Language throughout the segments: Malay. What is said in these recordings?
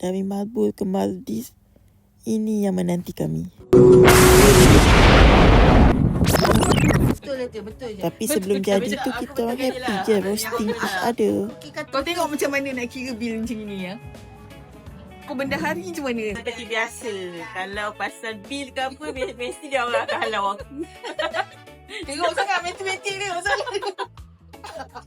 dari Melbourne ke Maldives, ini yang menanti kami. Betul je. Tapi sebelum jadi tu kita orang happy je, roasting each other. Kau tengok macam mana nak kira bil macam ni ya. Kau benda hari macam mana? Seperti biasa. Kalau pasal bil ke apa, mesti dia orang akan halau aku. Tengok sangat matematik dia.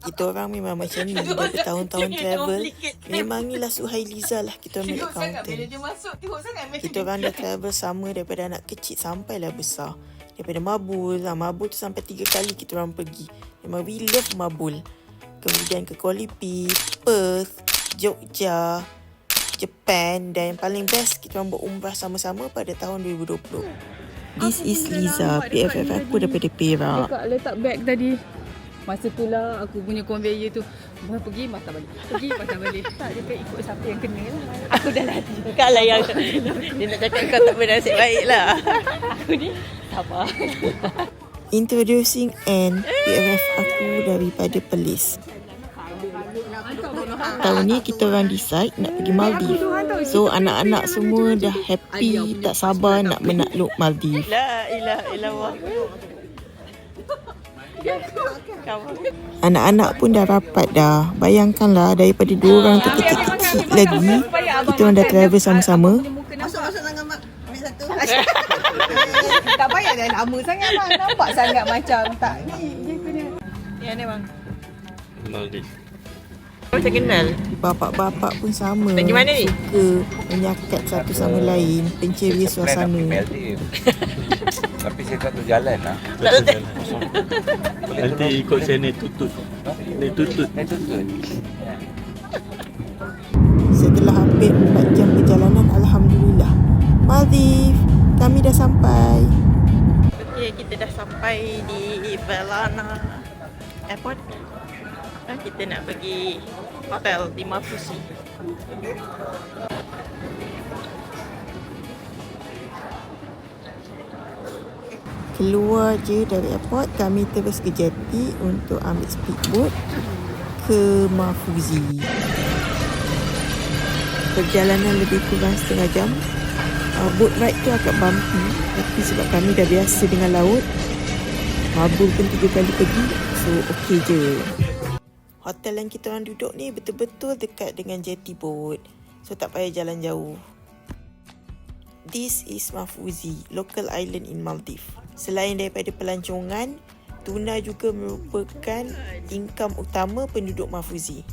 Kita orang memang macam ni. Dah bertahun-tahun travel. Memang ni lah Suhailiza lah. Kita orang Tengok sangat bila accountant. dia masuk. Tengok sangat matematik. Kita orang dah travel sama daripada anak kecil sampailah besar. Daripada Mabul lah. Mabul tu sampai 3 kali kita orang pergi. Memang we love Mabul. Kemudian ke Kuala Lumpur, Perth, Jogja, Japan, dan yang paling best kita orang berumrah sama-sama pada tahun 2020. This is Liza, PFF aku daripada Perak. Letak beg tadi. Masa tu lah aku punya conveyor tu pergi patah balik. Pergi patah balik. Tak, dia kan ikut siapa yang kena lah. Aku dah latih. Kau lah yang dia nak cakap kau tak bernasib baik lah. Aku ni sabar. Introducing Anne, PFF aku daripada Perlis. Tahun ni kita orang decide nak pergi Maldives. So anak-anak semua dah happy, tak sabar nak menakluk Maldives. La ilaha illallah. Anak-anak pun dah rapat dah. Bayangkanlah daripada 2 orang tu kecil-kecil lagi, kita orang dah travel sama-sama. Masuk tangan mak. Ambil satu. Tak payah dah lama sangat bang. Nampak sangat macam tak ni. Dia kena. Yang ni bang. Maldives. Macam kenal. Bapak-bapak pun sama. Pergi mana ni? Suka menyakat satu sama lain, penceria suasana. Tapi saya tak tahu jalan lah. Nanti ikut saya naik tutut. Naik tutut. Setelah hampir 4 jam perjalanan, Alhamdulillah, Maldives, kami dah sampai. Okey, kita dah sampai di Belana Airport. Kita nak pergi hotel di Mafusi. Keluar je dari airport, kami terus ke jetty untuk ambil speedboat ke Mafuzi. Perjalanan lebih kurang setengah jam. Boat ride tu agak bumpy, tapi sebab kami dah biasa dengan laut, Mabul pun 3 kali pergi, so okey je. Hotel yang kita orang duduk ni betul-betul dekat dengan jetty boat, so tak payah jalan jauh. This is Mafuzi, local island in Maldives. Selain daripada pelancongan, tuna juga merupakan income utama penduduk Mafuzi.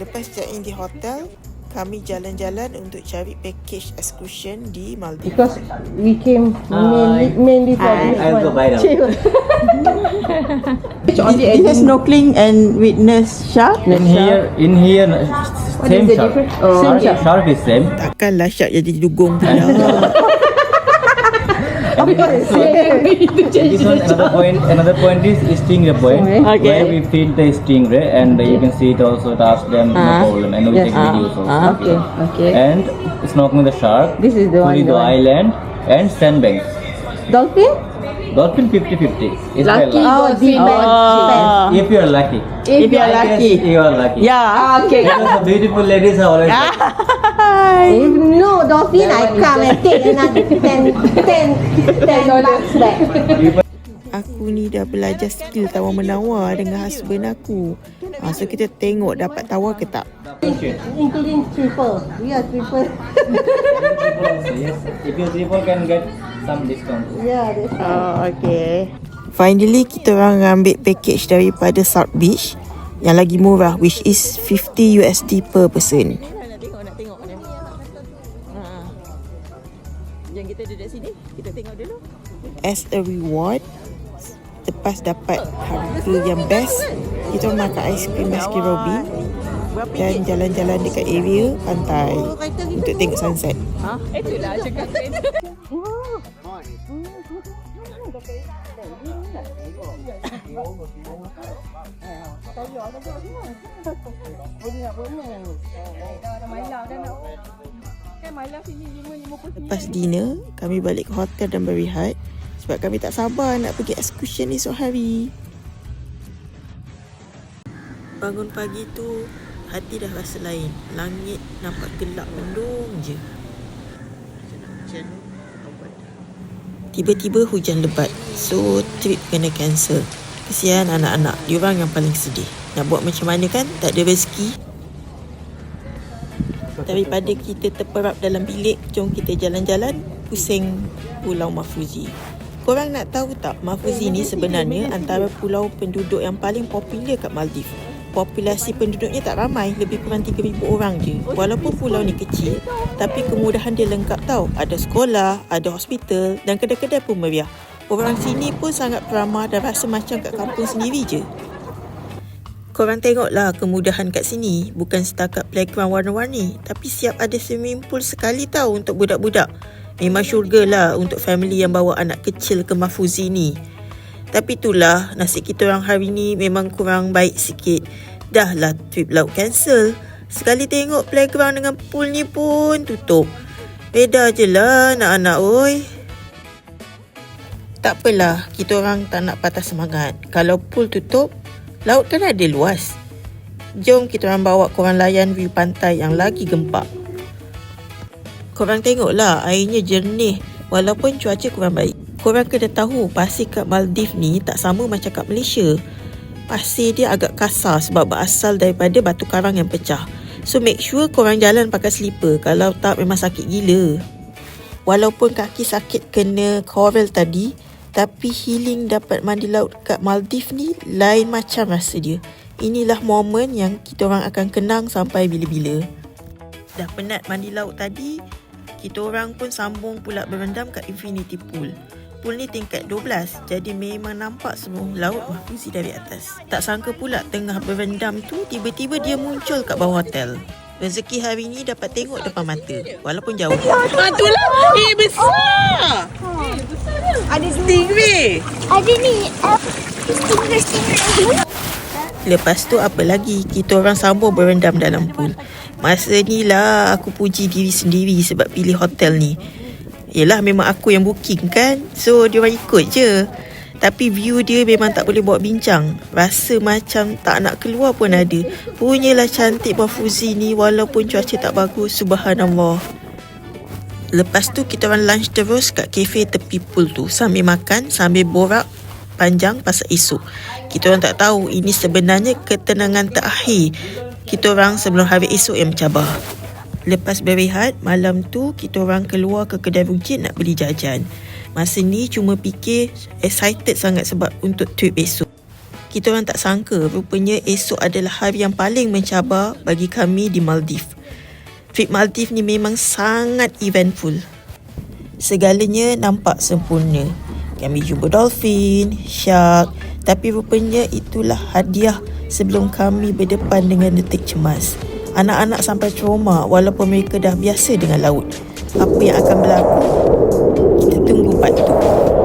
Lepas check-in di hotel, kami jalan-jalan untuk cari package excursion di Maldives. Because we came mainly for this one. I'll go buy now. It has snorkeling and witness shark. In here, same shark. Shark is same. Takkanlah shark jadi dugong pula. This one, another point is stingray point. Where we feed the stingray and you can see it also to ask them no problem, and we take videos also. Okay. And snorkeling the shark. This is the one. Pulido Island and sandbanks. Dolphin? Dolphin 50-50. It's Lucky very dolphin. If you are lucky. If you are I guess lucky. you are lucky. Yeah. Okay. Because the beautiful ladies are always like, If no dolphin, I come and take another $10 back. Aku ni dah belajar skill tawar-menawar dengan husband aku. So kita tengok dapat tawar ke tak. Including triple. We are triple. so yes, if you triple can get some discount. Yeah, that's right. Okay. Finally, kita orang ambil package daripada South Beach yang lagi murah, which is $50 per person. Nak tengok. Yang kita duduk sini, kita tengok dulu. As a reward, lepas dapat harga yang best, kita orang makan aiskrim Baskin Robbins dan jalan-jalan dekat area pantai untuk tengok sunset. Itulah cakap. Lepas dinner, kami balik ke hotel dan berehat sebab kami tak sabar nak pergi excursion esok hari. Bangun pagi tu, hati dah rasa lain. Langit nampak gelap mendung je. Tiba-tiba hujan lebat. So trip kena cancel. Kesian anak-anak, diorang yang paling sedih. Nak buat macam mana kan, tak ada rezeki. Daripada kita terperap dalam bilik, jom kita jalan-jalan pusing Pulau Mahfuzi. Korang nak tahu tak, Mahfuzi ni sebenarnya antara pulau penduduk yang paling popular kat Maldives. Populasi penduduknya tak ramai, lebih kurang 3,000 orang je. Walaupun pulau ni kecil, tapi kemudahan dia lengkap tau. Ada sekolah, ada hospital dan kedai-kedai pun meriah. Orang sini pun sangat ramah dan rasa macam kat kampung sendiri je. Korang tengoklah kemudahan kat sini. Bukan setakat playground warna-warni, tapi siap ada swimming pool sekali tau untuk budak-budak. Memang syurga lah untuk family yang bawa anak kecil ke Mahfuzi ni. Tapi itulah, nasib kita orang hari ni memang kurang baik sikit. Dah lah trip laut cancel. Sekali tengok playground dengan pool ni pun tutup. Beda je lah anak-anak oi. Tak apalah, kita orang tak nak patah semangat. Kalau pool tutup, laut kan ada luas. Jom kita orang bawa korang layan view pantai yang lagi gempak. Korang tengoklah, airnya jernih walaupun cuaca kurang baik. Korang kena tahu pasir kat Maldives ni tak sama macam kat Malaysia. Pasir dia agak kasar sebab berasal daripada batu karang yang pecah. So make sure korang jalan pakai slipper, kalau tak memang sakit gila. Walaupun kaki sakit kena coral tadi, tapi healing dapat mandi laut kat Maldives ni lain macam rasa dia. Inilah momen yang kita orang akan kenang sampai bila-bila. Dah penat mandi laut tadi, kita orang pun sambung pula berendam kat Infinity Pool. Pool ni tingkat 12, jadi memang nampak semua laut Mahfuzi dari atas. Tak sangka pula tengah berendam tu, tiba-tiba dia muncul kat bawah hotel. Rezeki hari ni dapat tengok depan mata, walaupun jauh. Itulah. Besar. Ada Stingray. Ada ni stingray. Lepas tu apa lagi, kita orang sambung berendam dalam pool. Masa ni lah aku puji diri sendiri sebab pilih hotel ni. Yelah, memang aku yang booking kan, so diorang ikut je. Tapi view dia memang tak boleh buat bincang. Rasa macam tak nak keluar pun ada. Punyalah cantik Mahfuzi ni walaupun cuaca tak bagus, subhanallah. Lepas tu kita orang lunch terus kat kafe tepi pool tu, sambil makan, sambil borak panjang pasal esok. Kita orang tak tahu ini sebenarnya ketenangan terakhir kita orang sebelum hari esok yang mencabar. Lepas berehat, malam tu kita orang keluar ke kedai rujit nak beli jajan. Masa ni cuma fikir excited sangat sebab untuk trip esok. Kita orang tak sangka rupanya esok adalah hari yang paling mencabar bagi kami di Maldives. Trip Maldives ni memang sangat eventful. Segalanya nampak sempurna. Kami jumpa dolphin, shark, tapi rupanya itulah hadiah sebelum kami berdepan dengan detik cemas. Anak-anak sampai trauma walaupun mereka dah biasa dengan laut. Apa yang akan berlaku? Kita tunggu part 2.